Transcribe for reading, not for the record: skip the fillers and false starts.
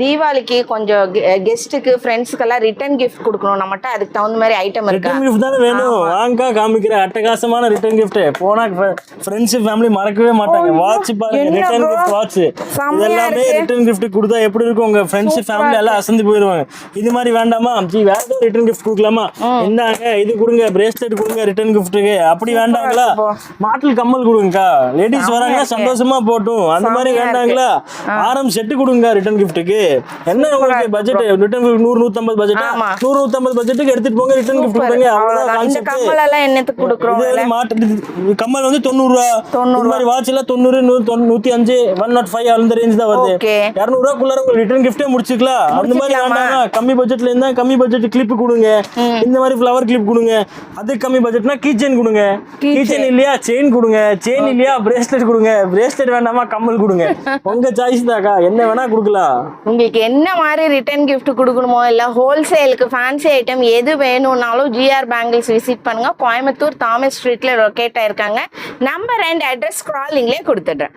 தீபாவளிக்கு கொஞ்சம் கெஸ்ட்டுக்கு ஃப்ரெண்ட்ஸுக்கெல்லாம் return gift கொடுக்கணும் நம்மகிட்ட. அதுக்கு தகுந்த மாதிரி ஐட்டம் இருக்கு. ரிட்டர்ன் கிஃப்ட் தானே வேணும். வாங்க காமிக்கிற அட்டகாசமான ரிட்டர்ன் கிஃப்ட். போனா ஃப்ரெண்ட்ஸ் ஃபேமிலி மறக்கவே மாட்டாங்க. வாட்ச் பாருங்க, ரிட்டர்ன் கிஃப்ட் வாட்ச். இதெல்லாமே ரிட்டர்ன் கிஃப்ட் கொடுத்தா எப்படி இருக்கும்? உங்க ஃப்ரெண்ட்ஸ் ஃபேமிலி எல்லாம் அசந்து போயிருவாங்க. இது மாதிரி வேண்டாமா, வேற ஏதாவது ரிட்டர்ன் கிஃப்ட் கொடுக்கலாமா? இந்தாங்க இது கொடுங்க, பிரேஸ்லெட் கொடுங்க ரிட்டர்ன் கிஃப்ட்டுக்கு. அப்படி வேண்டாங்களா? மாட்டல் கம்மல் கொடுங்கக்கா, லேடிஸ் வராங்க சந்தோஷமா போட்டும். அந்த மாதிரி வேண்டாங்களா? ஆரம் செட்டு கொடுங்க ரிட்டர்ன் கிஃப்ட்டுக்கு. என்ன உங்களுக்கு பட்ஜெட்? ரிட்டர்ன் 100-150 பட்ஜெட், 100-150 பட்ஜெட்டுக்கு எடுத்துட்டு போங்க, ரிட்டர்ன் கிஃப்ட் கொடுங்க. அவ்வளவுதான் கான்செப்ட். கம்மல் எல்லாம் என்னத்துக்கு கொடுக்குறோம்? கம்மல் வந்து 90 ரூபா. இந்த மாதிரி வாட்ச் எல்லாம் 90, 105, 105 அந்த ரேஞ்ச் தான் வருது. 200 ரூபாய்க்குள்ள உங்களுக்கு ரிட்டர்ன் கிஃப்டே முடிச்சுக்கலாம். அந்த மாதிரி வேண்டாமா? கம்மி பட்ஜெட்ல இருந்தா கம்மி பட்ஜெட் கிளிப் கொடுங்க. இந்த மாதிரி ஃப்ளவர் கிளிப் கொடுங்க. அது கம்மி பட்ஜெட்னா கீ செயின் கொடுங்க. கீ செயின் இல்லையா செயின் கொடுங்க. செயின் இல்லையா பிரேஸ்லெட் கொடுங்க. பிரேஸ்லெட் வேண்டாமா கம்மல் கொடுங்க. உங்க சாய்ஸ் தாக்கா, என்ன வேணா கொடுக்கலாம். உங்களுக்கு என்ன மாதிரி ரிட்டர்ன் கிஃப்ட் கொடுக்கணுமோ இல்ல ஹோல்சேலுக்கு ஃபேன்சி ஐட்டம் எது வேணும்னாலும் ஜிஆர் பேங்கிள்ஸ் விசிட் பண்ணுங்க. கோயம்புத்தூர் தாமஸ் ஸ்ட்ரீட்ல லொக்கேட் ஆயிருக்காங்க. நம்பர் அண்ட் அட்ரஸ் ஸ்க்ராலிங்லேயே கொடுத்துட்றேன்.